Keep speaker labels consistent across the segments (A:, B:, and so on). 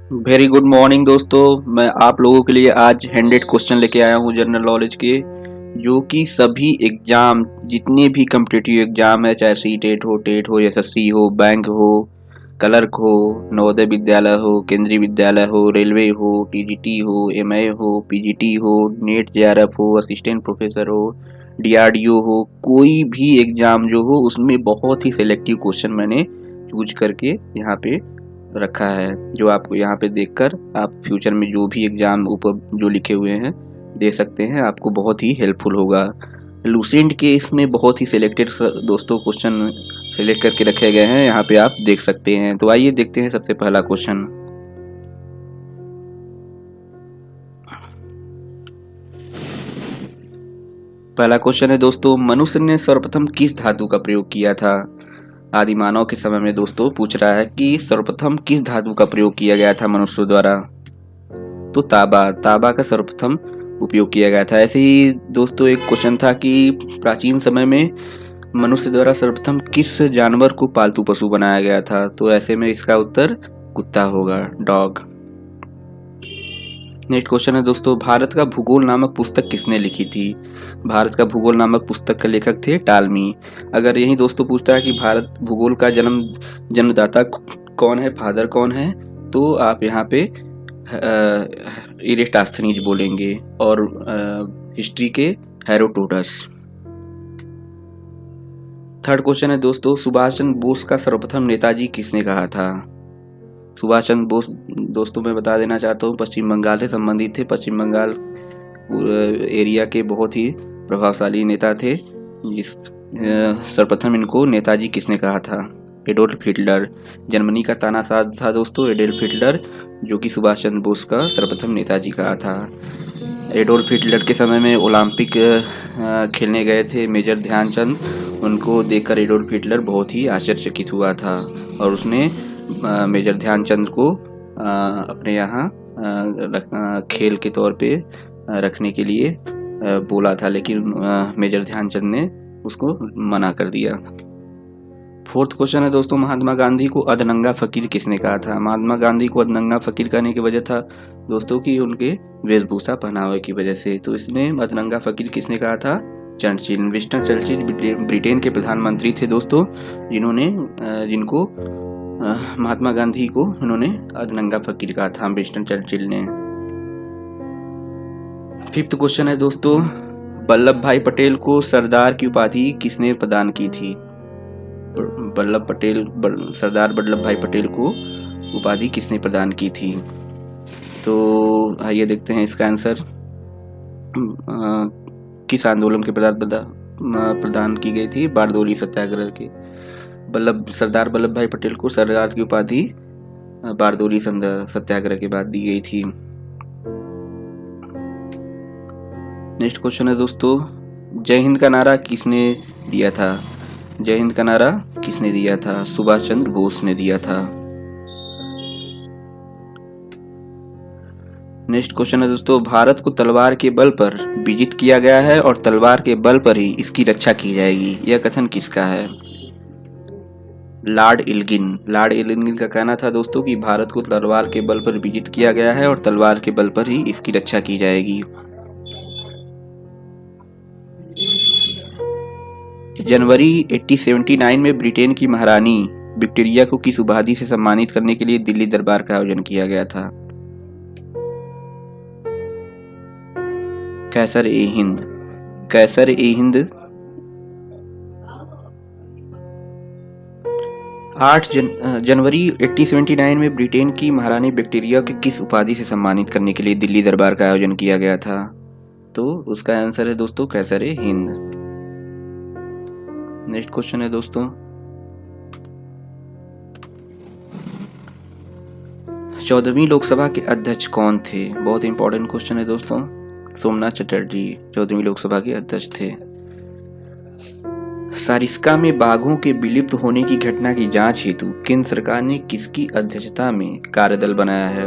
A: Very good morning दोस्तों। मैं आप लोगों के लिए आज 100 क्वेश्चन लेके आया हूँ जनरल नॉलेज के, जो कि सभी एग्जाम, जितने भी कम्पिटिटिव एग्जाम है, चाहे सी टेट हो, एसएससी हो, बैंक हो, क्लर्क हो, नवोदय विद्यालय हो, केंद्रीय विद्यालय हो, रेलवे हो, टीजीटी हो, एमए हो, पीजीटी हो, नेट जेआरएफ हो, असिस्टेंट प्रोफेसर हो, डीआरडीओ हो, कोई भी एग्जाम जो हो उसमें बहुत ही सिलेक्टिव क्वेश्चन मैंने चूज करके यहाँ पे रखा है, जो आपको यहाँ पे देखकर आप फ्यूचर में जो भी एग्जाम ऊपर जो लिखे हुए हैं दे सकते हैं, आपको बहुत ही हेल्पफुल होगा। लूसेंट के इसमें बहुत ही सिलेक्टेड दोस्तों क्वेश्चन सिलेक्ट करके रखे गए हैं, यहाँ पे आप देख सकते हैं। तो आइए देखते हैं सबसे पहला क्वेश्चन। पहला क्वेश्चन है दोस्तों, मनुष्य ने सर्वप्रथम किस धातु का प्रयोग किया था? आदि मानव के समय में दोस्तों पूछ रहा है कि सर्वप्रथम किस धातु का प्रयोग किया गया था मनुष्य द्वारा। तो तांबा का सर्वप्रथम उपयोग किया गया था। ऐसे ही दोस्तों एक क्वेश्चन था कि प्राचीन समय में मनुष्य द्वारा सर्वप्रथम किस जानवर को पालतू पशु बनाया गया था? तो ऐसे में इसका उत्तर कुत्ता होगा, डॉग। नेक्स्ट क्वेश्चन है दोस्तों, भारत का भूगोल नामक पुस्तक किसने लिखी थी? भारत का भूगोल नामक पुस्तक का लेखक थे टालमी। अगर यही दोस्तों पूछता है कि भारत भूगोल का जन्मदाता कौन है, फादर कौन है, तो आप यहाँ पे इरेस्टास्थनीज बोलेंगे, और हिस्ट्री के हेरोडोटस। थर्ड क्वेश्चन है दोस्तों, सुभाष चंद्र बोस का सर्वप्रथम नेताजी किसने कहा था? सुभाष चंद्र बोस दोस्तों मैं बता देना चाहता हूँ पश्चिम बंगाल से संबंधित थे। पश्चिम बंगाल एरिया के बहुत ही प्रभावशाली नेता थे। सर्वप्रथम इनको नेताजी किसने कहा था? Adolf Hitler. जर्मनी का तानाशाह था दोस्तों एडोल्फ हिटलर, जो कि सुभाष चंद्र बोस का सर्वप्रथम नेताजी कहा था। एडोल्फ हिटलर के समय में ओलंपिक खेलने गए थे मेजर ध्यानचंद, उनको देखकर एडोल्फ हिटलर बहुत ही आश्चर्यचकित हुआ था और उसने मेजर ध्यानचंद को अपने यहाँ खेल के तौर पे रखने के लिए बोला था, लेकिन मेजर ध्यानचंद ने उसको मना कर दिया। फोर्थ क्वेश्चन है दोस्तों, महात्मा गांधी को अधनंगा फकीर किसने कहा था? महात्मा गांधी को अधनंगा फकीर कहने की वजह था दोस्तों कि उनके वेशभूषा पहनावे की वजह से। तो इसमें अधनंगा फकीर किसने कहा था? चर्चिल। विंस्टन चर्चिल ब्रिटेन के प्रधानमंत्री थे दोस्तों, जिनको महात्मा गांधी को उन्होंने अधनंगा फकीर कहा था विंस्टन चर्चिल ने। फिफ्थ क्वेश्चन है दोस्तों, वल्लभ भाई पटेल को सरदार की उपाधि किसने प्रदान की थी? सरदार वल्लभ भाई पटेल को उपाधि किसने प्रदान की थी? तो आइए देखते हैं इसका आंसर। किस आंदोलन के प्रदान की गई थी? बारदोली सत्याग्रह के। सरदार वल्लभ भाई पटेल को सरदार की उपाधि बारदोली सत्याग्रह के बाद दी गई थी। नेक्स्ट क्वेश्चन है दोस्तों, जय हिंद का नारा किसने दिया था? जय हिंद का नारा किसने दिया था? सुभाष चंद्र बोस ने दिया था। नेक्स्ट क्वेश्चन है दोस्तों, भारत को तलवार के बल पर विजित किया गया है और तलवार के बल पर ही इसकी रक्षा की जाएगी, यह कथन किसका है? लॉर्ड इल्गिन का कहना था दोस्तों कि भारत को तलवार के बल पर विजित किया गया है और तलवार के बल पर ही इसकी रक्षा की जाएगी। जनवरी 1879 में ब्रिटेन की महारानी विक्टोरिया को किस उपाधि से सम्मानित करने के लिए दिल्ली दरबार का आयोजन किया गया था? कैसर-ए-हिंद। जनवरी 1879 में ब्रिटेन की महारानी विक्टोरिया को किस उपाधि से सम्मानित करने के लिए दिल्ली दरबार का आयोजन किया गया था? तो उसका आंसर है दोस्तों कैसर-ए-हिंद। नेक्स्ट क्वेश्चन है दोस्तों, 14वीं लोकसभा के अध्यक्ष कौन थे? बहुत इंपॉर्टेंट क्वेश्चन है दोस्तों। सोमनाथ चटर्जी 14वीं लोकसभा के अध्यक्ष थे। सारिस्का में बाघों के विलुप्त होने की घटना की जांच हेतु केंद्र सरकार ने किसकी अध्यक्षता में कार्यदल बनाया है?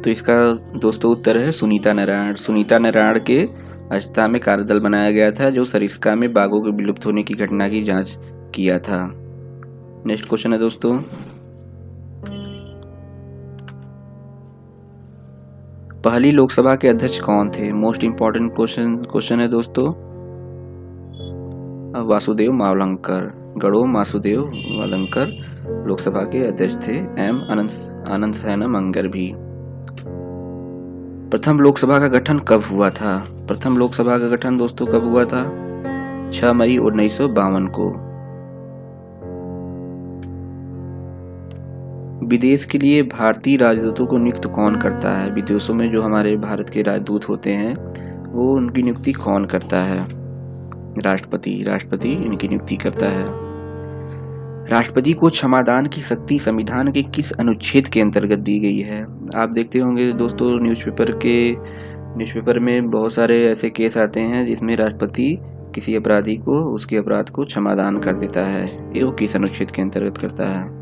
A: तो इसका दोस्तों उत्तर है सुनीता नारायण के अध्यक्षता में कार्यदल बनाया गया था, जो सरिस्का में बाघों के विलुप्त होने की घटना की जांच किया था। नेक्स्ट क्वेश्चन है दोस्तों, पहली लोकसभा के अध्यक्ष कौन थे? मोस्ट इंपॉर्टेंट क्वेश्चन है दोस्तों। वासुदेव मावलंकर, गणो वासुदेव मावलंकर लोकसभा के अध्यक्ष थे। एम आनंद सैना मंगर भी। प्रथम लोकसभा का गठन कब हुआ था? प्रथम लोकसभा का गठन दोस्तों कब हुआ था? 6 मई 1952 को। विदेश के लिए भारतीय राजदूतों को नियुक्त कौन करता है? विदेशों में जो हमारे भारत के राजदूत होते हैं वो उनकी नियुक्ति कौन करता है? राष्ट्रपति इनकी नियुक्ति करता है। राष्ट्रपति को क्षमादान की शक्ति संविधान के किस अनुच्छेद के अंतर्गत दी गई है? आप देखते होंगे दोस्तों न्यूज़पेपर में बहुत सारे ऐसे केस आते हैं जिसमें राष्ट्रपति किसी अपराधी को उसके अपराध को क्षमादान कर देता है। ये वो किस अनुच्छेद के अंतर्गत करता है?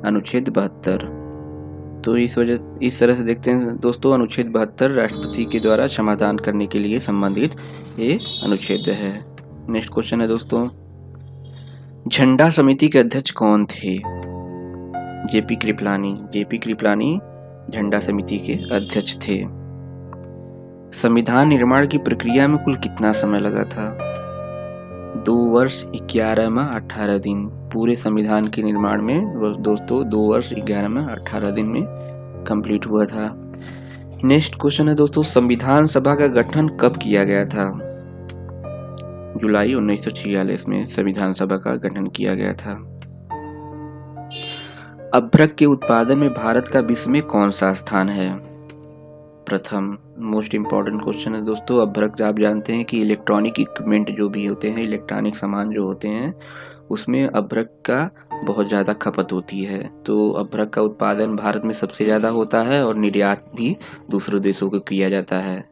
A: अनुच्छेद 72। तो इस तरह से देखते हैं दोस्तों, अनुच्छेद 72 राष्ट्रपति के द्वारा क्षमादान करने के लिए संबंधित ये अनुच्छेद है। नेक्स्ट क्वेश्चन है दोस्तों, झंडा समिति के अध्यक्ष कौन थे? जेपी कृपलानी झंडा समिति के अध्यक्ष थे। संविधान निर्माण की प्रक्रिया में कुल कितना समय लगा था? 2 वर्ष 11 माह 18 दिन। पूरे संविधान के निर्माण में दोस्तों 2 वर्ष 11 माह 18 दिन में कंप्लीट हुआ था। नेक्स्ट क्वेश्चन है दोस्तों, संविधान सभा का गठन कब किया गया था? जुलाई 1946 में संविधान सभा का गठन किया गया था। अभ्रक के उत्पादन में भारत का विश्व में कौन सा स्थान है? प्रथम। मोस्ट इम्पॉर्टेंट क्वेश्चन है दोस्तों। अभ्रक आप जानते हैं कि इलेक्ट्रॉनिक इक्विपमेंट जो भी होते हैं, इलेक्ट्रॉनिक सामान जो होते हैं, उसमें अभ्रक का बहुत ज़्यादा खपत होती है। तो अभ्रक का उत्पादन भारत में सबसे ज़्यादा होता है और निर्यात भी दूसरे देशों को किया जाता है।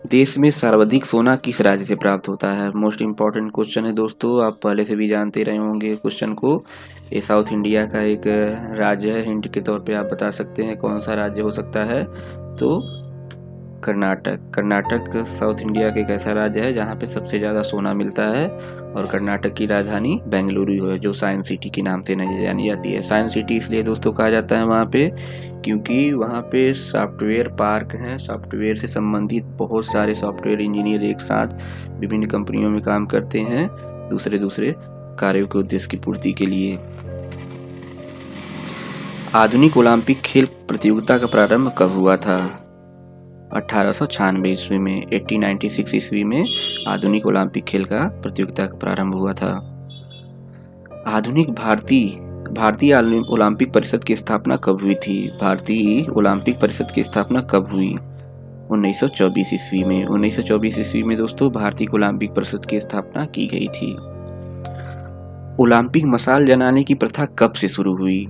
A: देश में सर्वाधिक सोना किस राज्य से प्राप्त होता है? मोस्ट इम्पॉर्टेंट क्वेश्चन है दोस्तों। आप पहले से भी जानते रहे होंगे क्वेश्चन को। ये साउथ इंडिया का एक राज्य है। हिंट के तौर पे आप बता सकते हैं कौन सा राज्य हो सकता है? तो कर्नाटक साउथ इंडिया का एक ऐसा राज्य है जहाँ पे सबसे ज़्यादा सोना मिलता है और कर्नाटक की राजधानी बेंगलुरु है, जो साइंस सिटी के नाम से जानी जाती है। साइंस सिटी इसलिए दोस्तों कहा जाता है वहाँ पे क्योंकि वहाँ पे सॉफ्टवेयर पार्क हैं। सॉफ्टवेयर से संबंधित बहुत सारे सॉफ्टवेयर इंजीनियर एक साथ विभिन्न कंपनियों में काम करते हैं दूसरे कार्यों के उद्देश्य की पूर्ति के लिए। आधुनिक ओलंपिक खेल प्रतियोगिता का प्रारंभ कब हुआ था? 1896 ईस्वी में। 1896 ईस्वी में आधुनिक ओलंपिक खेल का प्रतियोगिता का प्रारंभ हुआ था। आधुनिक भारतीय ओलंपिक परिषद की स्थापना कब हुई थी? भारतीय ओलंपिक परिषद की स्थापना कब हुई? 1924 ईस्वी में। 1924 ईस्वी में दोस्तों भारतीय ओलंपिक परिषद की स्थापना की गई थी। ओलंपिक मशाल जलाने की प्रथा कब से शुरू हुई?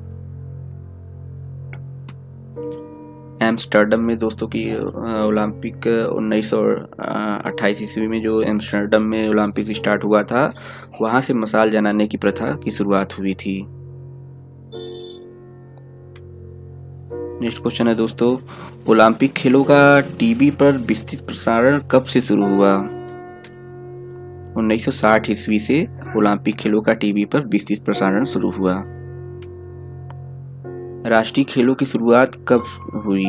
A: एम्स्टर्डम में दोस्तों की ओलंपिक 1928 ईस्वी में जो एम्स्टर्डम में ओलंपिक स्टार्ट हुआ था, वहां से मशाल जलाने की प्रथा की शुरुआत हुई थी। नेक्स्ट क्वेश्चन है दोस्तों, ओलंपिक खेलों का टीवी पर विस्तृत प्रसारण कब से शुरू हुआ? 1960 ईस्वी से ओलंपिक खेलों का टीवी पर विस्तृत प्रसारण शुरू हुआ। राष्ट्रीय खेलों की शुरुआत कब हुई?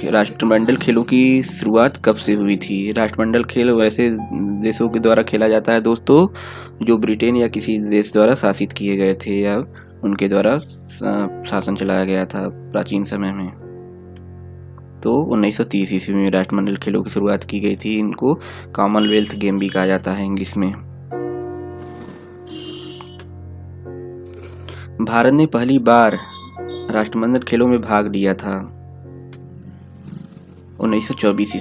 A: राष्ट्रमंडल खेलों की शुरुआत कब से हुई थी? राष्ट्रमंडल खेल वैसे देशों के द्वारा खेला जाता है दोस्तों जो ब्रिटेन या किसी देश द्वारा शासित किए गए थे या उनके द्वारा शासन चलाया गया था प्राचीन समय में। तो 1930 ईस्वी में राष्ट्रमंडल खेलों की शुरुआत की गई थी। इनको कॉमनवेल्थ गेम भी कहा जाता है इंग्लिश में। भारत ने पहली बार राष्ट्रमंडल खेलों में भाग लिया था 1934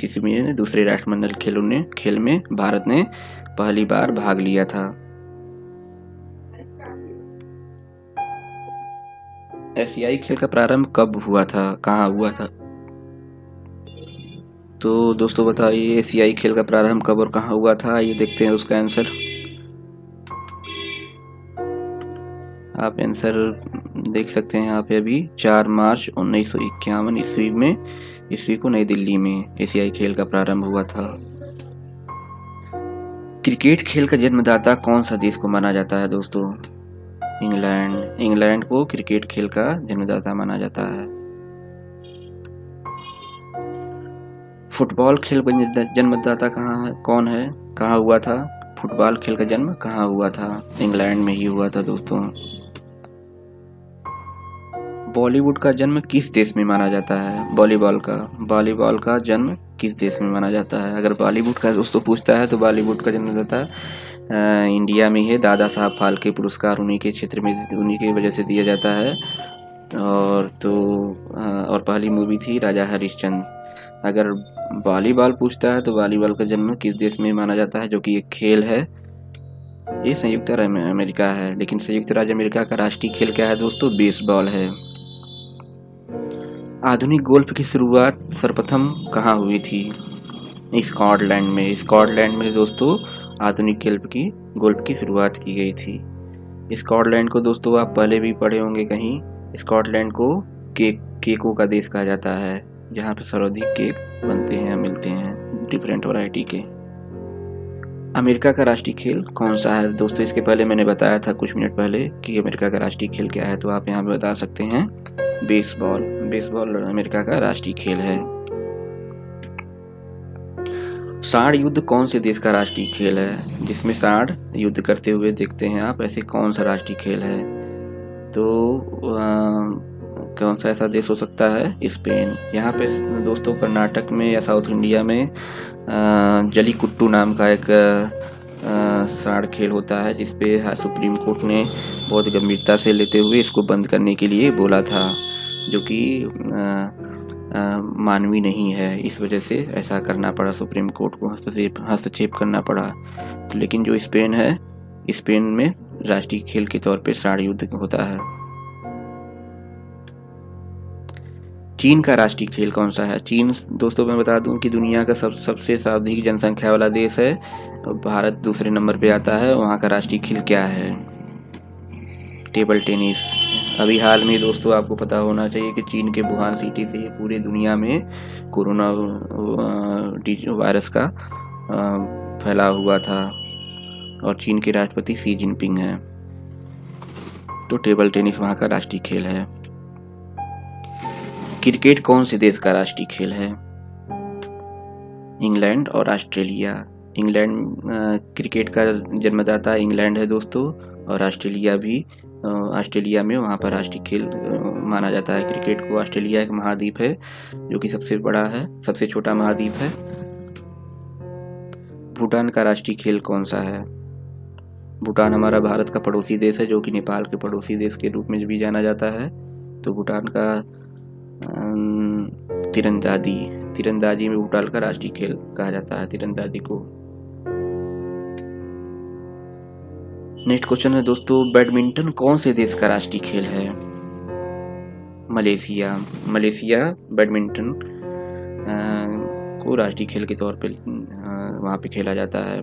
A: ईस्वी में। दूसरे राष्ट्रमंडल खेल में भारत ने पहली बार भाग लिया था। एशियाई खेल का प्रारंभ कब हुआ था? कहाँ हुआ था? तो दोस्तों बताइए एशियाई खेल का प्रारंभ कब और कहाँ हुआ था? ये देखते हैं उसका आंसर। आप आंसर देख सकते हैं यहाँ पे अभी 4 मार्च 1951 ईस्वी को नई दिल्ली में एशियाई खेल का प्रारंभ हुआ था। क्रिकेट खेल का जन्मदाता कौन सा देश को माना जाता है दोस्तों? इंग्लैंड। इंग्लैंड को क्रिकेट खेल का जन्मदाता माना जाता है। फुटबॉल खेल का जन्मदाता कौन है? कहाँ हुआ था? फुटबॉल खेल का जन्म कहाँ हुआ था? इंग्लैंड में ही हुआ था दोस्तों। बॉलीवुड का जन्म किस देश में माना जाता है? वॉलीबॉल का जन्म किस देश में माना जाता है? अगर बॉलीवुड का दोस्तों पूछता है तो बॉलीवुड का जन्मदाता इंडिया में ही है। दादा साहब फाल्के पुरस्कार उन्हीं के क्षेत्र में, उन्हीं की वजह से दिया जाता है। और पहली मूवी थी राजा हरिश्चंद्र। अगर वॉलीबॉल पूछता है तो वॉलीबॉल का जन्म किस देश में माना जाता है, जो कि एक खेल है, ये संयुक्त राज्य अमेरिका है। लेकिन संयुक्त राज्य अमेरिका का राष्ट्रीय खेल क्या है दोस्तों? बेसबॉल है। आधुनिक गोल्फ की शुरुआत सर्वप्रथम कहाँ हुई थी? स्कॉटलैंड में। स्कॉटलैंड में दोस्तों आधुनिक गोल्फ की शुरुआत की गई थी। स्कॉटलैंड को दोस्तों आप पहले भी पढ़े होंगे कहीं। स्कॉटलैंड को केकों का देश कहा जाता है, जहाँ पे सर्वाधिक केक बनते हैं, मिलते हैं डिफरेंट वैरायटी के। अमेरिका का राष्ट्रीय खेल कौन सा है दोस्तों? इसके पहले मैंने बताया था कुछ मिनट पहले कि अमेरिका का राष्ट्रीय खेल क्या है, तो आप यहाँ पे बता सकते हैं बेसबॉल। बेसबॉल अमेरिका का राष्ट्रीय खेल है। सांड युद्ध कौन से देश का राष्ट्रीय खेल है, जिसमें सांड युद्ध करते हुए देखते हैं आप? ऐसे कौन सा राष्ट्रीय खेल है? तो कौन सा ऐसा देश हो सकता है? स्पेन। यहाँ पे दोस्तों कर्नाटक में या साउथ इंडिया में जलीकुट्टू नाम का एक सांड खेल होता है, जिसपे सुप्रीम कोर्ट ने बहुत गंभीरता से लेते हुए इसको बंद करने के लिए बोला था, जो कि मानवीय नहीं है। इस वजह से ऐसा करना पड़ा, सुप्रीम कोर्ट को हस्तक्षेप करना पड़ा। तो लेकिन जो स्पेन है, स्पेन में राष्ट्रीय खेल के तौर पे सांड युद्ध होता है। चीन का राष्ट्रीय खेल कौन सा है? चीन दोस्तों मैं बता दूं कि दुनिया का सबसे अधिक जनसंख्या वाला देश है। भारत दूसरे नंबर पे आता है। वहाँ का राष्ट्रीय खेल क्या है? Table tennis. अभी हाल में दोस्तों आपको पता होना चाहिए कि चीन के वुहान सिटी से पूरे दुनिया में कोरोना वायरस का फैलाव हुआ था, और चीन के राष्ट्रपति शी जिनपिंग हैं। तो टेबल टेनिस वहाँ का राष्ट्रीय खेल है। क्रिकेट कौन से देश का राष्ट्रीय खेल है? इंग्लैंड और ऑस्ट्रेलिया। इंग्लैंड क्रिकेट का जन्मदाता इंग्लैंड है दोस्तों, और ऑस्ट्रेलिया भी। ऑस्ट्रेलिया में वहाँ पर राष्ट्रीय खेल माना जाता है क्रिकेट को। ऑस्ट्रेलिया एक महाद्वीप है, जो कि सबसे बड़ा है, सबसे छोटा महाद्वीप है। भूटान का राष्ट्रीय खेल कौन सा है? भूटान हमारा भारत का पड़ोसी देश है, जो कि नेपाल के पड़ोसी देश के रूप में भी जाना जाता है। तो भूटान का तीरंदाजी में भूटान का राष्ट्रीय खेल कहा जाता है, तीरंदाजी को। नेक्स्ट क्वेश्चन है दोस्तों, बैडमिंटन कौन से देश का राष्ट्रीय खेल है? मलेशिया। मलेशिया बैडमिंटन को राष्ट्रीय खेल के तौर पे वहाँ पे खेला जाता है।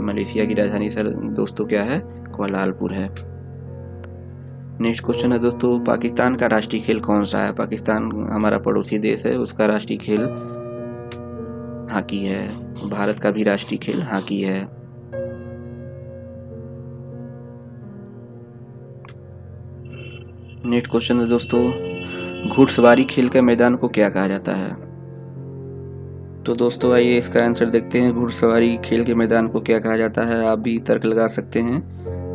A: मलेशिया की राजधानी सर दोस्तों क्या है? कुआलालंपुर है। नेक्स्ट क्वेश्चन है दोस्तों, पाकिस्तान का राष्ट्रीय खेल कौन सा है? पाकिस्तान हमारा पड़ोसी देश है, उसका राष्ट्रीय खेल हॉकी है। भारत का भी राष्ट्रीय खेल हॉकी है। नेक्स्ट क्वेश्चन है दोस्तों, घुड़सवारी खेल के मैदान को क्या कहा जाता है? तो दोस्तों आइए इसका आंसर देखते हैं। घुड़सवारी खेल के मैदान को क्या कहा जाता है? आप भी तर्क लगा सकते हैं।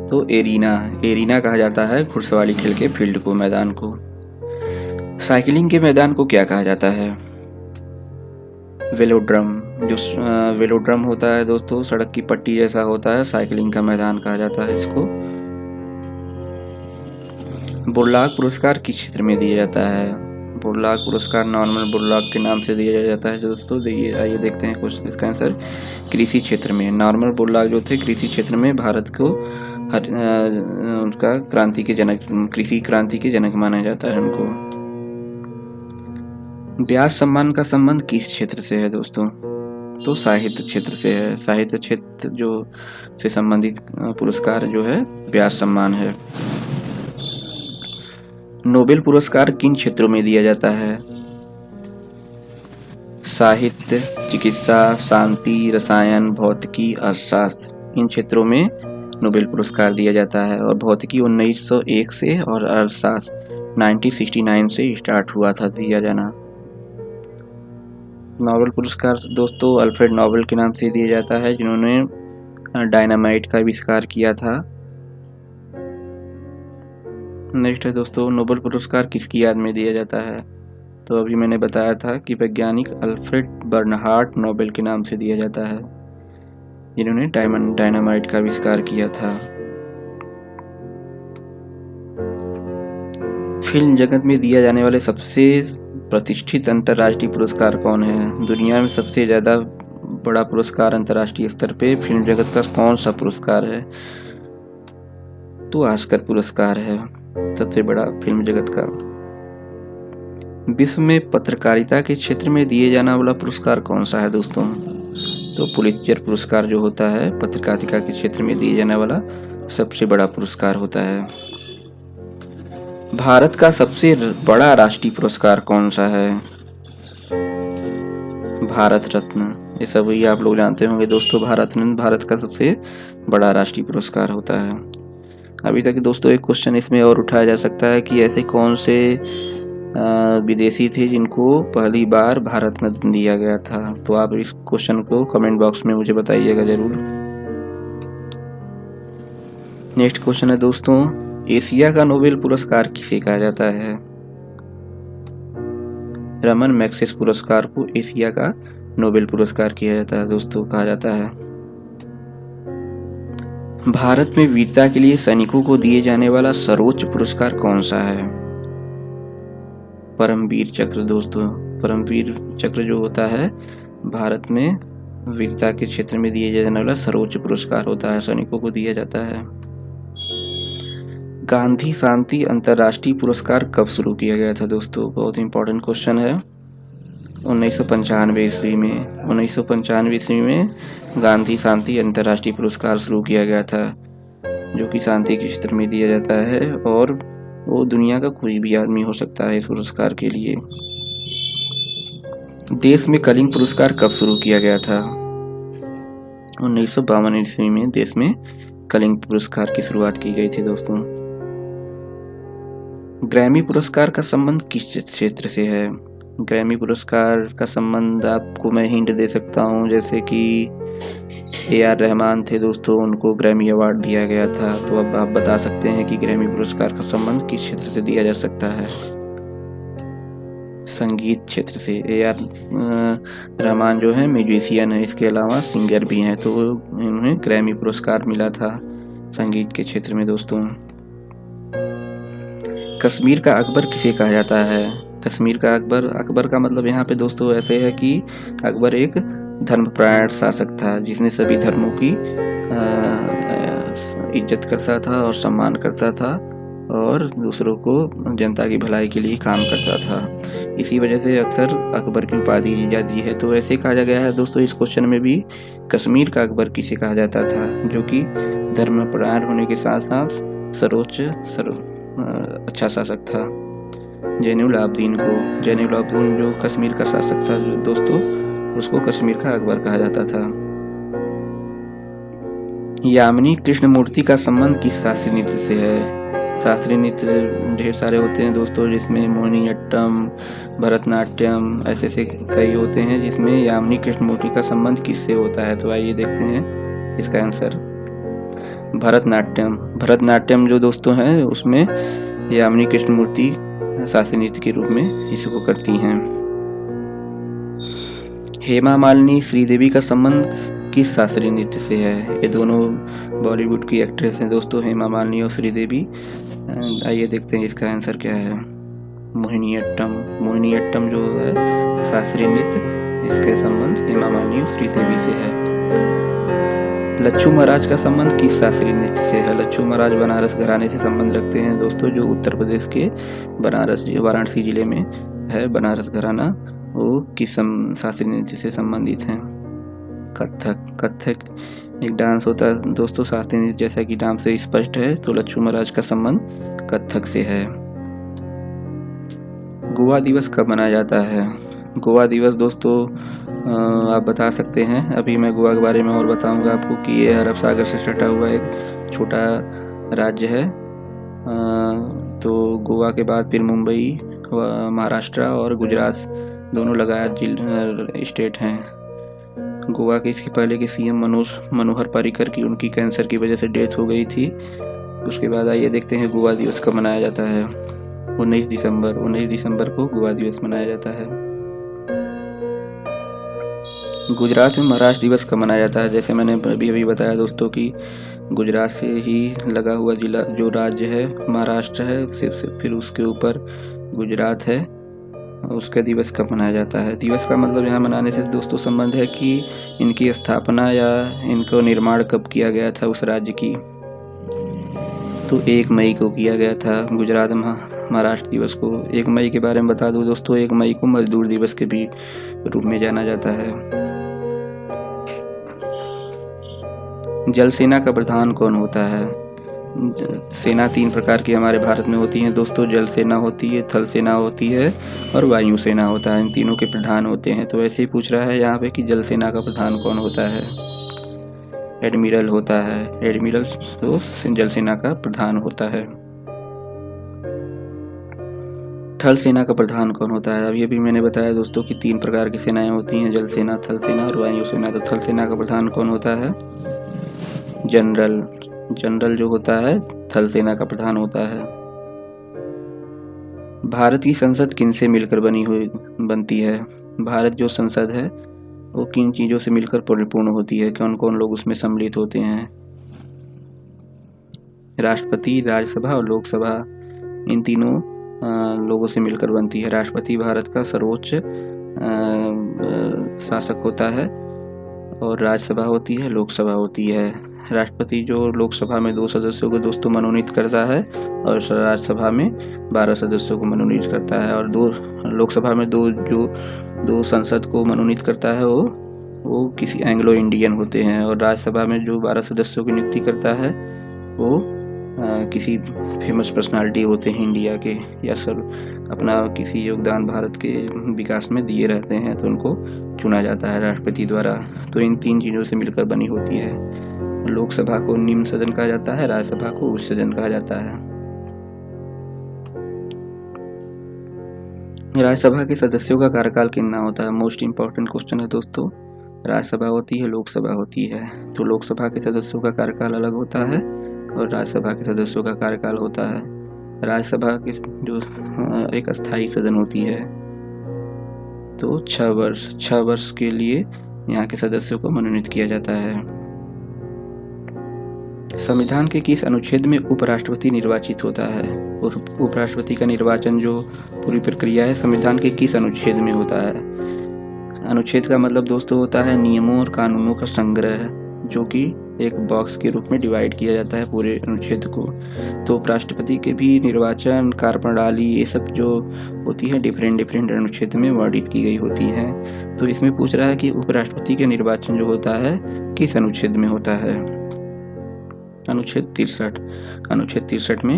A: तो एरिना कहा जाता है घुड़सवारी खेल के फील्ड को, मैदान को। साइकिलिंग के मैदान को क्या कहा जाता है? वेलोड्रम। जो वेलोड्रम होता है दोस्तों, सड़क की पट्टी जैसा होता है, साइकिलिंग का मैदान कहा जाता है इसको। बुर्लाक पुरस्कार किस क्षेत्र में दिया जाता है? बुर्लाक पुरस्कार नॉर्मन बुर्लाक के नाम से दिया जाता है दोस्तों। आइए देखते हैं क्वेश्चन, इसका आंसर कृषि क्षेत्र में। नॉर्मन बुर्लाक जो थे कृषि क्षेत्र में भारत को उनका क्रांति के जनक, कृषि क्रांति के जनक माना जाता है उनको। व्यास सम्मान का संबंध किस क्षेत्र से है दोस्तों? तो साहित्य क्षेत्र से है। साहित्य क्षेत्र जो से संबंधित पुरस्कार जो है व्यास सम्मान है। नोबेल पुरस्कार किन क्षेत्रों में दिया जाता है? साहित्य, चिकित्सा, शांति, रसायन, भौतिकी, अर्थशास्त्र, इन क्षेत्रों में नोबेल पुरस्कार दिया जाता है। और भौतिकी 1901 से और अर्थशास्त्र 1969 से स्टार्ट हुआ था दिया जाना। नोबेल पुरस्कार दोस्तों अल्फ्रेड नोबेल के नाम से दिया जाता है, जिन्होंने डायनामाइट का आविष्कार किया था। नेक्स्ट है दोस्तों, नोबेल पुरस्कार किसकी याद में दिया जाता है? तो अभी मैंने बताया था कि वैज्ञानिक अल्फ्रेड बर्नहार्ड नोबेल के नाम से दिया जाता है, जिन्होंने डायनामाइट का आविष्कार किया था। फिल्म जगत में दिया जाने वाले सबसे प्रतिष्ठित अंतर्राष्ट्रीय पुरस्कार कौन है? दुनिया में सबसे ज़्यादा बड़ा पुरस्कार अंतर्राष्ट्रीय स्तर पे फिल्म जगत का कौन सा पुरस्कार है? तो ऑस्कर पुरस्कार है सबसे बड़ा फिल्म जगत का। विश्व में पत्रकारिता के क्षेत्र में दिए जाने वाला पुरस्कार कौन सा है दोस्तों? तो पुलित्जर पुरस्कार जो होता है पत्रकारिता के क्षेत्र में दिए जाने वाला सबसे बड़ा पुरस्कार होता है। भारत का सबसे बड़ा राष्ट्रीय पुरस्कार कौन सा है? भारत रत्न। ये सभी आप लोग जानते होंगे दोस्तों, भारत रत्न भारत का सबसे बड़ा राष्ट्रीय पुरस्कार होता है। अभी तक दोस्तों एक क्वेश्चन इसमें और उठाया जा सकता है कि ऐसे कौन से विदेशी थे जिनको पहली बार भारत रत्न दिया गया था? तो आप इस क्वेश्चन को कमेंट बॉक्स में मुझे बताइएगा जरूर। नेक्स्ट क्वेश्चन है दोस्तों, एशिया का नोबेल पुरस्कार किसे कहा जाता है? रमन मैग्सेसे पुरस्कार को एशिया का नोबेल पुरस्कार किया जाता है दोस्तों, कहा जाता है। भारत में वीरता के लिए सैनिकों को दिए जाने वाला सर्वोच्च पुरस्कार कौन सा है? परमवीर चक्र दोस्तों। परमवीर चक्र जो होता है भारत में वीरता के क्षेत्र में दिए जाने वाला सर्वोच्च पुरस्कार होता है, सैनिकों को दिया जाता है। गांधी शांति अंतर्राष्ट्रीय पुरस्कार कब शुरू किया गया था दोस्तों? बहुत इंपॉर्टेंट क्वेश्चन है। 1995 ईस्वी में 1995 ईस्वी में गांधी शांति अंतर्राष्ट्रीय पुरस्कार शुरू किया गया था, जो कि शांति के क्षेत्र में दिया जाता है और वो दुनिया का कोई भी आदमी हो सकता है इस पुरस्कार के लिए। देश में कलिंग पुरस्कार कब शुरू किया गया था? 1952 ईस्वी में देश में कलिंग पुरस्कार की शुरुआत की गई थी दोस्तों। ग्रैमी पुरस्कार का संबंध किस क्षेत्र से है? ग्रैमी पुरस्कार का संबंध आपको मैं हिंट दे सकता हूँ, जैसे कि AR रहमान थे दोस्तों, उनको ग्रैमी अवार्ड दिया गया था। तो अब आप बता सकते हैं कि ग्रैमी पुरस्कार का संबंध किस क्षेत्र से दिया जा सकता है? संगीत क्षेत्र से। AR रहमान जो है म्यूजिशियन है, इसके अलावा सिंगर भी हैं, तो इन्हें ग्रैमी पुरस्कार मिला था संगीत के क्षेत्र में दोस्तों। कश्मीर का अकबर किसे कहा जाता है? कश्मीर का अकबर का मतलब यहाँ पे दोस्तों ऐसे है कि अकबर एक धर्मपरायण शासक था, जिसने सभी धर्मों की इज्जत करता था और सम्मान करता था और दूसरों को जनता की भलाई के लिए काम करता था। इसी वजह से अक्सर अकबर की उपाधि दी जाती है। तो ऐसे कहा गया है दोस्तों इस क्वेश्चन में भी, कश्मीर का अकबर किसे कहा जाता था, जो कि धर्मपरायण होने के साथ साथ सर्वोच्च अच्छा शासक था। जैनुल आबदीन जो कश्मीर का शासक था दोस्तों, उसको कश्मीर का अकबर कहा जाता था। यामिनी कृष्णमूर्ति का संबंध किस शास्त्रीय नृत्य से है? शास्त्रीय नृत्य ढेर सारे होते हैं दोस्तों, जिसमें मोहिनीअट्टम, भरतनाट्यम ऐसे कई होते हैं, जिसमें यामिनी कृष्णमूर्ति का संबंध किससे होता है? तो आइए देखते हैं इसका आंसर। भरतनाट्यम जो दोस्तों है उसमें यामिनी कृष्णमूर्ति शास्त्रीय नृत्य के रूप में इसको करती हैं। हेमा मालिनी श्रीदेवी का संबंध किस शास्त्रीय नृत्य से है? ये दोनों बॉलीवुड की एक्ट्रेस हैं दोस्तों, हेमा मालिनी और श्रीदेवी। आइए देखते हैं इसका आंसर क्या है। मोहिनीअट्टम जो है शास्त्रीय नृत्य, इसके संबंध हेमा मालिनी और श्रीदेवी से है। लच्छू महाराज का संबंध किस शास्त्रीय नृत्य से है? लच्छू महाराज बनारस घराने से संबंध रखते हैं दोस्तों, जो उत्तर प्रदेश के वाराणसी जिले में है बनारस घराना, वो किस शास्त्रीय नृत्य से संबंधित हैं? कथक एक डांस होता है दोस्तों शास्त्रीय नृत्य, जैसा कि नाम से स्पष्ट है। तो लच्छू महाराज का संबंध कथक से है। गोवा दिवस कब मनाया जाता है? गोवा दिवस दोस्तों आप बता सकते हैं। अभी मैं गोवा के बारे में और बताऊंगा आपको कि ये अरब सागर से सटा हुआ एक छोटा राज्य है। तो गोवा के बाद फिर मुंबई, महाराष्ट्र और गुजरात दोनों लगातार स्टेट हैं। गोवा के इसके पहले के सीएम मनोहर पर्रिकर की उनकी कैंसर की वजह से डेथ हो गई थी। उसके बाद आइए देखते हैं गोवा दिवस कब मनाया जाता है। 19 दिसंबर को गोवा दिवस मनाया जाता है। गुजरात में महाराष्ट्र दिवस कब मनाया जाता है। जैसे मैंने अभी बताया दोस्तों कि गुजरात से ही लगा हुआ जिला जो राज्य है महाराष्ट्र है, फिर उसके ऊपर गुजरात है। उसका दिवस कब मनाया जाता है। दिवस का मतलब यहाँ मनाने से दोस्तों संबंध है कि इनकी स्थापना या इनको निर्माण कब किया गया था उस राज्य की। तो 1 मई को किया गया था गुजरात महाराष्ट्र दिवस को। 1 मई के बारे में बता दूं दोस्तों, 1 मई को मजदूर दिवस के भी रूप में जाना जाता है। जल सेना का प्रधान कौन होता है। सेना 3 प्रकार की हमारे भारत में होती हैं दोस्तों। जल सेना होती है, थल सेना होती है और वायु सेना होता है। इन तीनों के प्रधान होते हैं। तो ऐसे ही पूछ रहा है यहाँ पे कि जल सेना का प्रधान कौन होता है। एडमिरल होता है। एडमिरल तो जल सेना का प्रधान होता है। थल सेना का प्रधान कौन होता है। अभी मैंने बताया दोस्तों कि 3 प्रकार की सेनाएं होती हैं, जल सेना, थल सेना और वायु सेना। तो थल सेना का प्रधान कौन होता है। जनरल जो होता है थल सेना का प्रधान होता है। भारत की संसद किनसे मिलकर बनती है। भारत जो संसद है वो किन चीजों से मिलकर परिपूर्ण होती है, कौन कौन लोग उसमें सम्मिलित होते हैं। राष्ट्रपति, राज्यसभा और लोकसभा, इन तीनों लोगों से मिलकर बनती है। राष्ट्रपति भारत का सर्वोच्च शासक होता है और राज्यसभा होती है, लोकसभा होती है। राष्ट्रपति जो लोकसभा में 2 सदस्यों को दोस्तों मनोनीत करता है और राज्यसभा में 12 सदस्यों को मनोनीत करता है। और लोकसभा में दो संसद को मनोनीत करता है वो किसी एंग्लो इंडियन होते हैं। और राज्यसभा में जो 12 सदस्यों की नियुक्ति करता है वो किसी फेमस पर्सनालिटी होते हैं इंडिया के, या सब अपना किसी योगदान भारत के विकास में दिए रहते हैं, तो उनको चुना जाता है राष्ट्रपति द्वारा। तो इन 3 चीज़ों से मिलकर बनी होती है। लोकसभा को निम्न सदन कहा जाता है, राज्यसभा को उच्च सदन कहा जाता है। राज्यसभा के सदस्यों का कार्यकाल कितना होता है। मोस्ट इम्पोर्टेंट क्वेश्चन है दोस्तों। राज्यसभा होती है, लोकसभा होती है। तो लोकसभा के सदस्यों का कार्यकाल अलग होता है और राज्यसभा के सदस्यों का कार्यकाल होता है। राज्यसभा की जो एक अस्थायी सदन होती है, तो 6 वर्ष के लिए यहाँ के सदस्यों को मनोनीत किया जाता है। संविधान के किस अनुच्छेद में उपराष्ट्रपति निर्वाचित होता है। उपराष्ट्रपति का निर्वाचन जो पूरी प्रक्रिया है संविधान के किस अनुच्छेद में होता है। अनुच्छेद का मतलब दोस्तों होता है नियमों और कानूनों का संग्रह, जो कि एक बॉक्स के रूप में डिवाइड किया जाता है पूरे अनुच्छेद को। तो उपराष्ट्रपति के भी निर्वाचन कार्यप्रणाली ये सब जो होती है डिफरेंट अनुच्छेद में वर्णित की गई होती हैं। तो इसमें पूछ रहा है कि उपराष्ट्रपति के निर्वाचन जो होता है किस अनुच्छेद में होता है। अनुच्छेद 63 में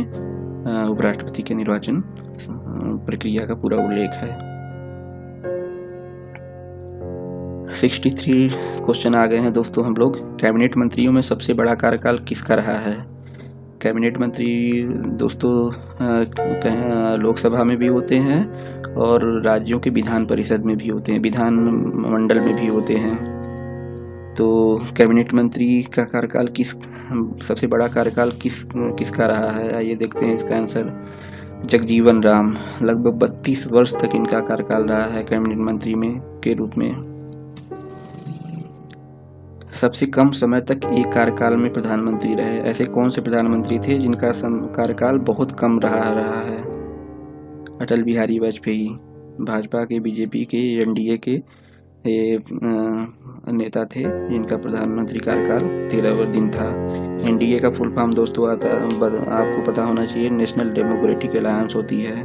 A: उपराष्ट्रपति के निर्वाचन प्रक्रिया का पूरा उल्लेख है। 63 क्वेश्चन आ गए हैं दोस्तों हम लोग। कैबिनेट मंत्रियों में सबसे बड़ा कार्यकाल किसका रहा है। कैबिनेट मंत्री दोस्तों लोकसभा में भी होते हैं और राज्यों के विधान परिषद में भी होते हैं, विधान मंडल में भी होते हैं। तो कैबिनेट मंत्री का कार्यकाल सबसे बड़ा कार्यकाल किसका रहा है, आइए देखते हैं इसका आंसर। जगजीवन राम, लगभग 32 वर्ष तक इनका कार्यकाल रहा है कैबिनेट मंत्री के रूप में। सबसे कम समय तक एक कार्यकाल में प्रधानमंत्री रहे। ऐसे कौन से प्रधानमंत्री थे जिनका कार्यकाल बहुत कम रहा है। अटल बिहारी वाजपेयी, भाजपा के, बीजेपी के, एनडीए के नेता थे जिनका प्रधानमंत्री कार्यकाल 13 दिन था। एनडीए का फुल फॉर्म दोस्तों आपको पता होना चाहिए, नेशनल डेमोक्रेटिक अलायंस होती है।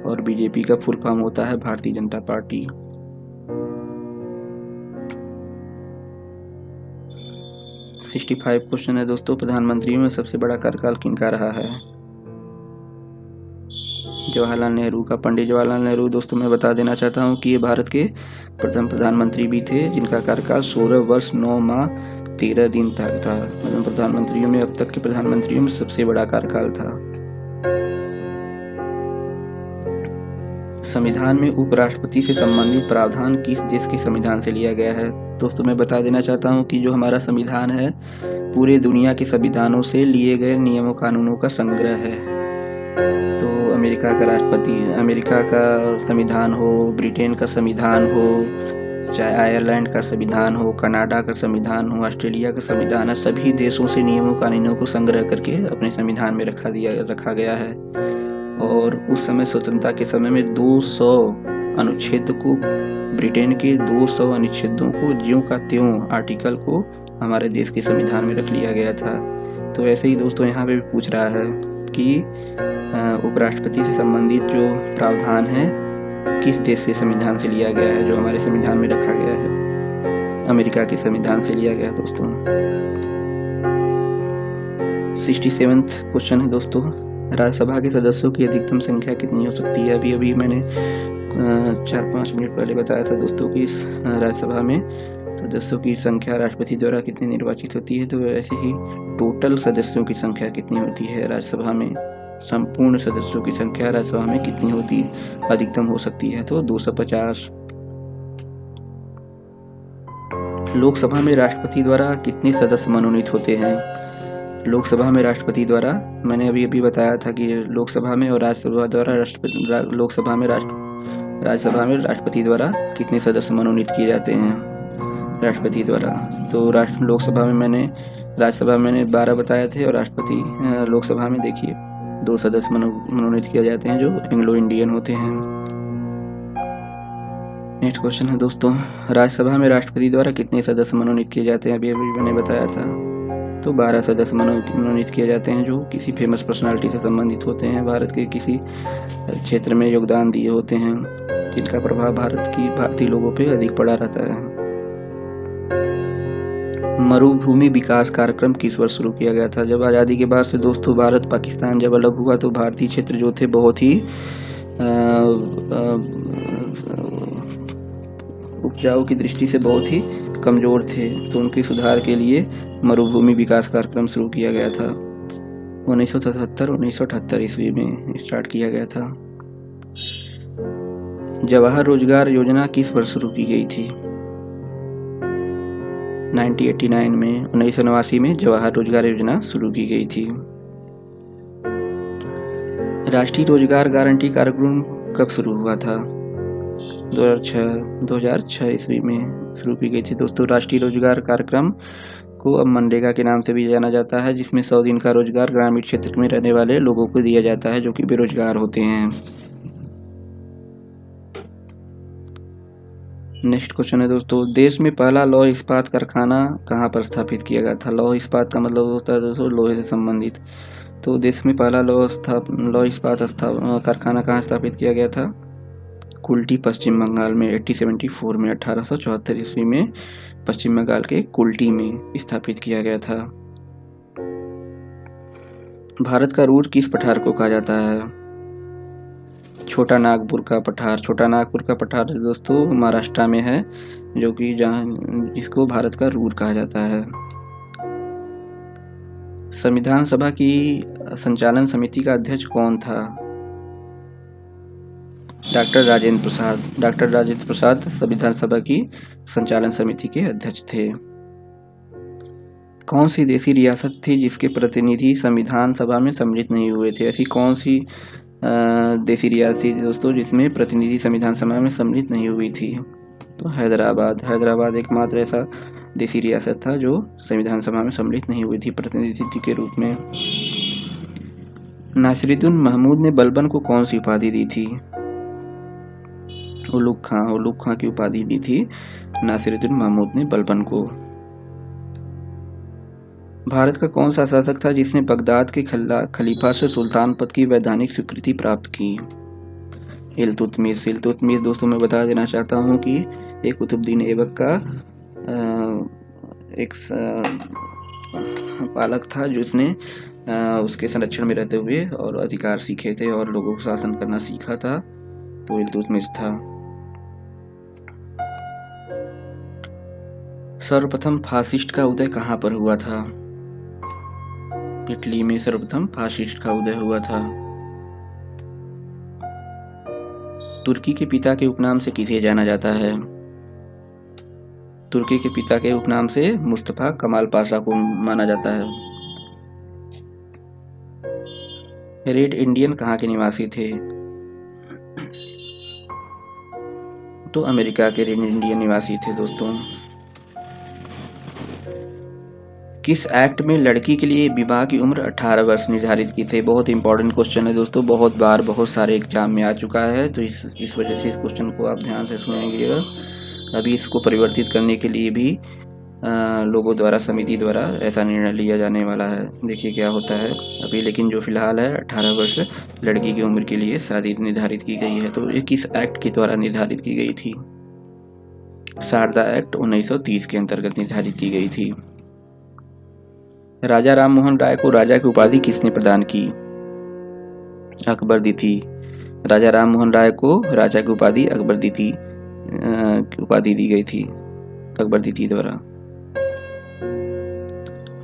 A: और बीजेपी का फुल फॉर्म होता है भारतीय जनता पार्टी। 65 क्वेश्चन है दोस्तों। प्रधानमंत्रियों में सबसे बड़ा कार्यकाल किनका रहा है। जवाहरलाल नेहरू का। पंडित जवाहरलाल नेहरू दोस्तों मैं बता देना चाहता हूँ कि ये भारत के प्रथम प्रधानमंत्री भी थे, जिनका कार्यकाल 16 वर्ष 9 माह 13 दिन तक था। प्रधानमंत्रियों में अब तक के प्रधानमंत्रियों में सबसे बड़ा कार्यकाल था। संविधान में उपराष्ट्रपति से संबंधित प्रावधान किस देश के संविधान से लिया गया है? दोस्तों मैं बता देना चाहता हूँ कि जो हमारा संविधान है पूरे दुनिया के संविधानों से लिए गए नियमों कानूनों का संग्रह है। तो अमेरिका का राष्ट्रपति, अमेरिका का संविधान हो, ब्रिटेन का संविधान हो, चाहे आयरलैंड का संविधान हो, कनाडा का संविधान हो, ऑस्ट्रेलिया का संविधान है, सभी देशों से नियमों कानूनों को संग्रह करके अपने संविधान में रखा गया है। और उस समय स्वतंत्रता के समय में 200 अनुच्छेद को, ब्रिटेन के 200 अनुच्छेदों को ज्यों का त्यों आर्टिकल को हमारे देश के संविधान में रख लिया गया था। तो ऐसे ही दोस्तों यहाँ पे भी पूछ रहा है कि उपराष्ट्रपति से संबंधित जो प्रावधान है किस देश के संविधान से लिया गया है, जो हमारे संविधान में रखा गया है। अमेरिका के संविधान से लिया गया दोस्तों। 67वां क्वेश्चन है दोस्तों, राज्यसभा के सदस्यों की अधिकतम संख्या कितनी हो सकती है? अभी मैंने 4-5 मिनट पहले बताया था दोस्तों कि इस राज्यसभा में सदस्यों की संख्या राष्ट्रपति द्वारा कितनी निर्वाचित होती है। तो ऐसे ही टोटल सदस्यों की संख्या कितनी होती है राज्यसभा में, संपूर्ण सदस्यों की संख्या राज्यसभा में कितनी होती अधिकतम हो सकती है? तो 250। लोकसभा में राष्ट्रपति द्वारा कितने सदस्य मनोनीत होते हैं? लोकसभा में राष्ट्रपति द्वारा, मैंने अभी बताया था कि लोकसभा में और राज्यसभा द्वारा राज्यसभा में राष्ट्रपति द्वारा कितने सदस्य मनोनीत किए जाते हैं राष्ट्रपति द्वारा। तो लोकसभा में राज्यसभा में मैंने 12 बताए थे, और राष्ट्रपति लोकसभा में देखिए 2 सदस्य मनोनीत किए जाते हैं जो एंग्लो इंडियन होते हैं। नेक्स्ट क्वेश्चन है दोस्तों, राज्यसभा में राष्ट्रपति द्वारा कितने सदस्य मनोनीत किए जाते हैं? अभी मैंने बताया था। तो 12 सदस्य मनोनीत किए जाते हैं जो किसी फेमस पर्सनालिटी से संबंधित होते हैं, भारत के किसी क्षेत्र में योगदान दिए होते हैं, जिनका प्रभाव भारतीय लोगों पे अधिक पड़ा रहता है। मरुभूमि विकास कार्यक्रम किस वर्ष शुरू किया गया था? जब आज़ादी के बाद से दोस्तों भारत पाकिस्तान जब अलग हुआ तो भारतीय क्षेत्र जो थे बहुत ही उपजाऊ की दृष्टि से बहुत ही कमज़ोर थे। तो उनके सुधार के लिए मरुभूमि विकास कार्यक्रम शुरू किया गया था। 1977-1978 ईस्वी में स्टार्ट किया गया था। जवाहर रोजगार योजना किस वर्ष शुरू की गई थी? 1989 में, 1989 में जवाहर रोजगार योजना शुरू की गई थी। राष्ट्रीय रोजगार गारंटी कार्यक्रम कब शुरू हुआ था? 2006 ईस्वी में शुरू की गई थी दोस्तों। राष्ट्रीय रोजगार कार्यक्रम को अब मनरेगा के नाम से भी जाना जाता है, जिसमें 100 दिन का रोजगार ग्रामीण क्षेत्र में रहने वाले लोगों को दिया जाता है जो कि बेरोजगार होते हैं। नेक्स्ट क्वेश्चन है दोस्तों, देश में पहला लौह इस्पात कारखाना कहाँ पर स्थापित किया गया था? लौह इस्पात का मतलब होता है दोस्तों लोहे से संबंधित। तो देश में पहला लौह इस्पात कारखाना कहाँ स्थापित किया गया था? कुल्टी, पश्चिम बंगाल में 1874 में, 1874 ईस्वी में पश्चिम बंगाल के कुल्टी में स्थापित किया गया था। भारत का रूर किस पठार को कहा जाता है? छोटा नागपुर का पठार। छोटा नागपुर का पठार दोस्तों महाराष्ट्र में है, जो कि जहाँ इसको भारत का रूर कहा जाता है। संविधान सभा की संचालन समिति का अध्यक्ष कौन था? डॉक्टर राजेंद्र प्रसाद। डॉक्टर राजेंद्र प्रसाद संविधान सभा की संचालन समिति के अध्यक्ष थे। कौन सी देशी रियासत थी जिसके प्रतिनिधि संविधान सभा में सम्मिलित नहीं हुए थे? ऐसी कौन सी देशी रियासत थी दोस्तों जिसमें प्रतिनिधि संविधान सभा में सम्मिलित नहीं हुई थी? तो हैदराबाद एकमात्र ऐसा देशी रियासत था जो संविधान सभा में सम्मिलित नहीं हुई थी प्रतिनिधि के रूप में। नासिरुद्दीन महमूद ने बलबन को कौन सी उपाधि दी थी? उलुग खां की उपाधि दी थी नासिरुद्दीन महमूद ने बलबन को। भारत का कौन सा शासक था जिसने बगदाद के खलीफा से सुल्तान पद की वैधानिक स्वीकृति प्राप्त की? इल्तुतमिश दोस्तों मैं बता देना चाहता हूँ कि एक कुतुबुद्दीन ऐबक का एक पालक था जिसने उसके संरक्षण में रहते हुए और अधिकार सीखे थे और लोगों को शासन करना सीखा था, तो इल्तुतमिश था। सर्वप्रथम फासिस्ट का उदय कहाँ पर हुआ था? इटली में सर्वप्रथम फासिस्ट का उदय हुआ था। तुर्की के पिता के उपनाम से किसे जाना जाता है? तुर्की के पिता के उपनाम से मुस्तफा कमाल पाशा को माना जाता है। रेड इंडियन कहाँ के निवासी थे? तो अमेरिका के रेड इंडियन निवासी थे दोस्तों। किस एक्ट में लड़की के लिए विवाह की उम्र 18 वर्ष निर्धारित की थी? बहुत इंपॉर्टेंट क्वेश्चन है दोस्तों, बहुत बार बहुत सारे एग्जाम में आ चुका है, तो इस वजह से इस क्वेश्चन को आप ध्यान से सुनेंगे। अभी इसको परिवर्तित करने के लिए भी लोगों द्वारा, समिति द्वारा ऐसा निर्णय लिया जाने वाला है। देखिए क्या होता है अभी, लेकिन जो फिलहाल है 18 वर्ष लड़की की उम्र के लिए शादी निर्धारित की गई है। तो ये किस एक्ट के द्वारा निर्धारित की गई थी? शारदा एक्ट 1930 के अंतर्गत निर्धारित की गई थी। राजा राम मोहन राय को राजा की उपाधि किसने प्रदान की? अकबर दी थी। राजा राम मोहन राय को राजा की उपाधि अकबर दी थी, उपाधि दी गई थी अकबर दी थी द्वारा।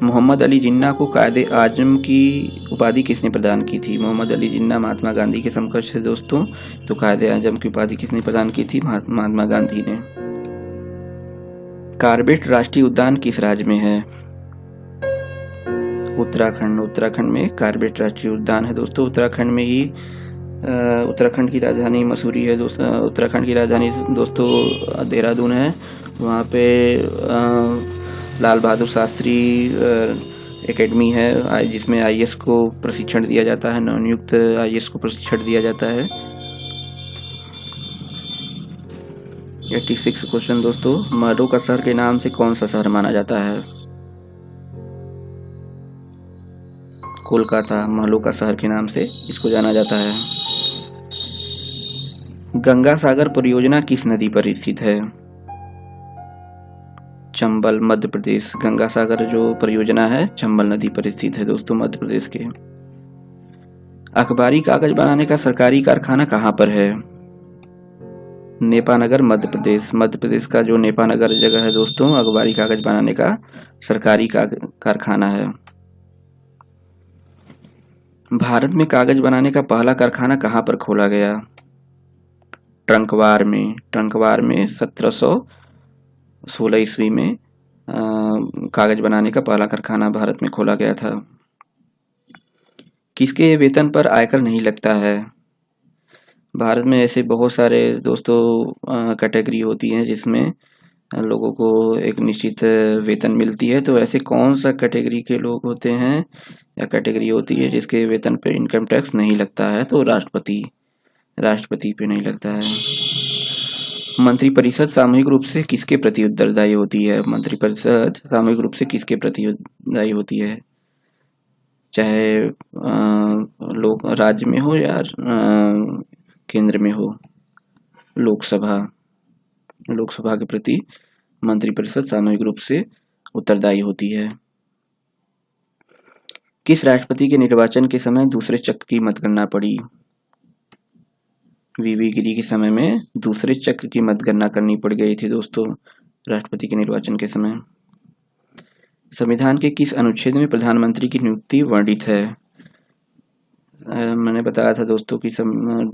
A: मोहम्मद अली जिन्ना को कायदे आजम की उपाधि किसने प्रदान की थी? मोहम्मद अली जिन्ना महात्मा गांधी के समकक्ष है दोस्तों, तो कायदे आजम की उपाधि किसने प्रदान की थी? महात्मा गांधी ने। कार्बेट राष्ट्रीय उद्यान किस राज्य में है? उत्तराखंड। उत्तराखंड में कार्बेट राष्ट्रीय उद्यान है दोस्तों। उत्तराखंड में ही उत्तराखंड की राजधानी मसूरी है दोस्तों। उत्तराखंड की राजधानी दोस्तों देहरादून है। वहाँ पे लाल बहादुर शास्त्री एकेडमी है जिसमें आईएएस को प्रशिक्षण दिया जाता है, नवनियुक्त आईएएस को प्रशिक्षण दिया जाता है। 86 क्वेश्चन दोस्तों, महलों का शहर के नाम से कौन सा शहर माना जाता है? कोलकाता महलों का शहर के नाम से इसको जाना जाता है। गंगा सागर परियोजना किस नदी पर स्थित है? चंबल मध्य प्रदेश। गंगा सागर जो परियोजना है चंबल नदी पर स्थित है दोस्तों, मध्य प्रदेश के। अखबारी कागज बनाने का सरकारी कारखाना कहाँ पर है? नेपानगर मध्य प्रदेश। मध्य प्रदेश का जो नेपानगर जगह है दोस्तों, अखबारी कागज बनाने का सरकारी कारखाना है। भारत में कागज बनाने का पहला कारखाना कहाँ पर खोला गया? ट्रंकवार में। ट्रंकवार में 1716 ईस्वी में कागज बनाने का पहला कारखाना भारत में खोला गया था। किसके वेतन पर आयकर नहीं लगता है? भारत में ऐसे बहुत सारे दोस्तों कैटेगरी होती हैं जिसमें लोगों को एक निश्चित वेतन मिलती है। तो ऐसे कौन सा कैटेगरी के लोग होते हैं या कैटेगरी होती है जिसके वेतन पे इनकम टैक्स नहीं लगता है? तो राष्ट्रपति पे नहीं लगता है। मंत्रिपरिषद सामूहिक रूप से किसके प्रति उत्तरदायी होती है? मंत्रिपरिषद सामूहिक रूप से किसके प्रति उत्तरदायी होती है? चाहे लोग राज्य में हो या केंद्र में हो। लोकसभा के प्रति मंत्रिपरिषद सामूहिक रूप से उत्तरदायी होती है। किस राष्ट्रपति के निर्वाचन के समय दूसरे चक्र की मतगणना पड़ी? वीवी गिरी के समय में दूसरे चक्र की मतगणना करनी पड़ गई थी दोस्तों राष्ट्रपति के निर्वाचन के समय। संविधान के किस अनुच्छेद में प्रधानमंत्री की नियुक्ति वर्णित है? मैंने बताया था दोस्तों कि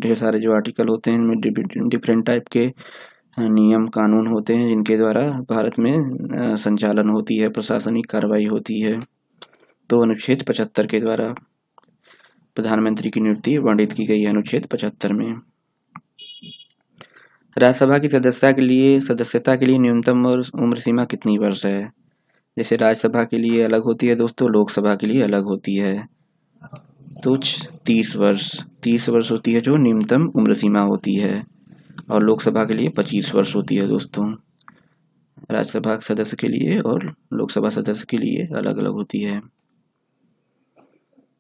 A: ढेर सारे जो आर्टिकल होते हैं इनमें डिफरेंट टाइप के नियम कानून होते हैं जिनके द्वारा भारत में संचालन होती है, प्रशासनिक कार्रवाई होती है। तो अनुच्छेद 75 के द्वारा प्रधानमंत्री की नियुक्ति वर्णित की गई है अनुच्छेद 75 में। राज्यसभा की सदस्यता के लिए न्यूनतम उम्र सीमा कितनी वर्ष है? जैसे राज्यसभा के लिए अलग होती है दोस्तों, लोकसभा के लिए अलग होती है। तो 30 वर्ष होती है जो न्यूनतम उम्र सीमा होती है, और लोकसभा के लिए 25 वर्ष होती है दोस्तों। राज्यसभा सदस्य के लिए और लोकसभा सदस्य के लिए अलग अलग होती है।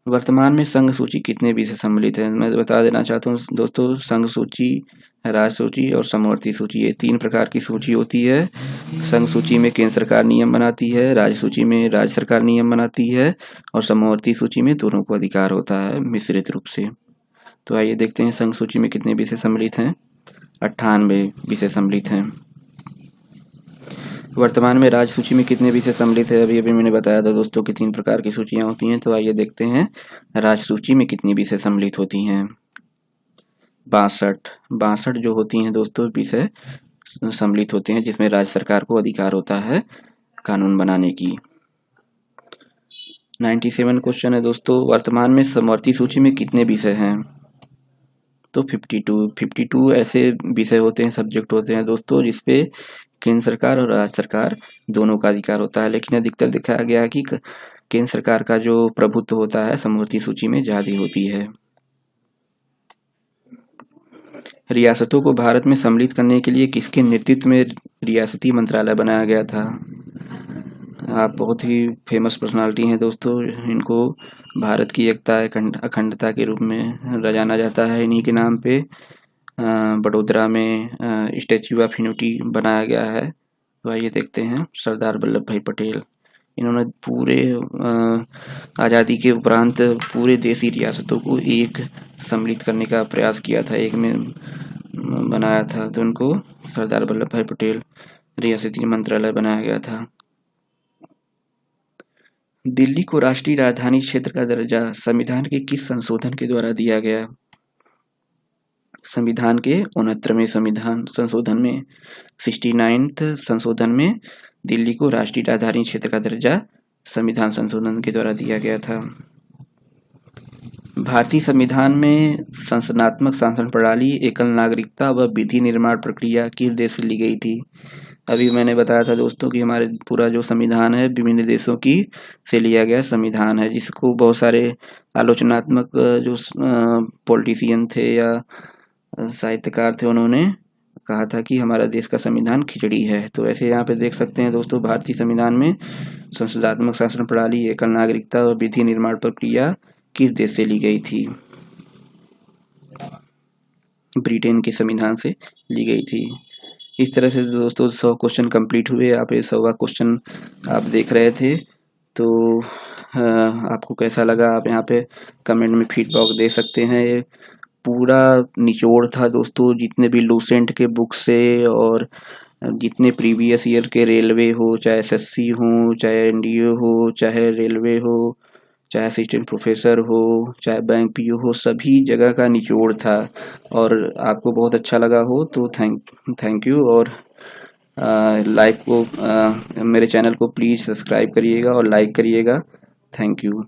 A: वर्तमान में संघ सूची कितने विषय सम्मिलित है? मैं बता देना चाहता हूँ दोस्तों, संघ सूची राज्य सूची और समवर्ती सूची, ये 3 प्रकार की सूची होती है। संघ सूची में केंद्र सरकार नियम बनाती है, राज्य सूची में राज्य सरकार नियम बनाती है और समवर्ती सूची में दोनों को अधिकार होता है मिश्रित रूप से। तो आइए देखते हैं संघ सूची में कितने विषय सम्मिलित हैं। 98 विषय सम्मिलित हैं। वर्तमान में राज्य सूची में कितने विषय सम्मिलित है, अभी मैंने बताया था दोस्तों कि 3 प्रकार की सूचियां होती हैं। तो आइए देखते हैं राज्य सूची में कितनी विषय सम्मिलित होती हैं। 62 जो होती हैं दोस्तों विषय सम्मिलित होते हैं, जिसमें राज्य सरकार को अधिकार होता है कानून बनाने की। 97 क्वेश्चन है दोस्तों, वर्तमान में समवर्ती सूची में कितने विषय हैं। तो 52 ऐसे विषय होते हैं, सब्जेक्ट होते हैं दोस्तों, जिसपे केंद्र सरकार और राज्य सरकार दोनों का अधिकार होता है। लेकिन अधिकतर दिखाया गया है कि केंद्र सरकार का जो प्रभुत्व होता है समवर्ती सूची में ज्यादा होती है। रियासतों को भारत में सम्मिलित करने के लिए किसके नेतृत्व में रियासती मंत्रालय बनाया गया था। आप बहुत ही फेमस पर्सनालिटी हैं दोस्तों, इनको भारत की एकता अखंडता के रूप में जाना जाता है। इन्हीं के नाम पे बड़ोदरा में स्टैच्यू ऑफ यूनिटी बनाया गया है। तो आइए देखते हैं सरदार वल्लभ भाई पटेल। इन्होंने पूरे आज़ादी के उपरांत पूरे देशी रियासतों को एक सम्मिलित करने का प्रयास किया था, एक में बनाया था। तो उनको सरदार वल्लभ भाई पटेल रियासती मंत्रालय बनाया गया था। दिल्ली को राष्ट्रीय राजधानी क्षेत्र का दर्जा संविधान के किस संशोधन के द्वारा दिया गया। संविधान के 69वें संविधान संशोधन में 69th संशोधन में दिल्ली को राष्ट्रीय राजधानी क्षेत्र का दर्जा संविधान संशोधन के द्वारा दिया गया था। भारतीय संविधान में संसदनात्मक शासन प्रणाली, एकल नागरिकता व विधि निर्माण प्रक्रिया किस देश से ली गई थी। अभी मैंने बताया था दोस्तों कि हमारे पूरा जो संविधान है विभिन्न देशों की से लिया गया संविधान है, जिसको बहुत सारे आलोचनात्मक जो पॉलिटिशियन थे या साहित्यकार थे, उन्होंने कहा था कि हमारा देश का संविधान खिचड़ी है। तो ऐसे यहाँ पे देख सकते हैं दोस्तों, भारतीय संविधान में संसदात्मक शासन प्रणाली, एकल नागरिकता और विधि निर्माण प्रक्रिया किस देश से ली गई थी। ब्रिटेन के संविधान से ली गई थी। इस तरह से दोस्तों 100 क्वेश्चन कंप्लीट हुए। आप ये 100वां क्वेश्चन आप देख रहे थे, तो आपको कैसा लगा आप यहाँ पे कमेंट में फीडबैक दे सकते हैं। ये पूरा निचोड़ था दोस्तों, जितने भी लूसेंट के बुक से और जितने प्रीवियस ईयर के रेलवे हो, चाहे एसएससी हो, चाहे एनडीए हो, चाहे रेलवे हो, चाहे असिस्टेंट प्रोफेसर हो, चाहे बैंक पीओ हो, सभी जगह का निचोड़ था। और आपको बहुत अच्छा लगा हो तो थैंक यू। और मेरे चैनल को प्लीज़ सब्सक्राइब करिएगा और लाइक करिएगा। Thank you.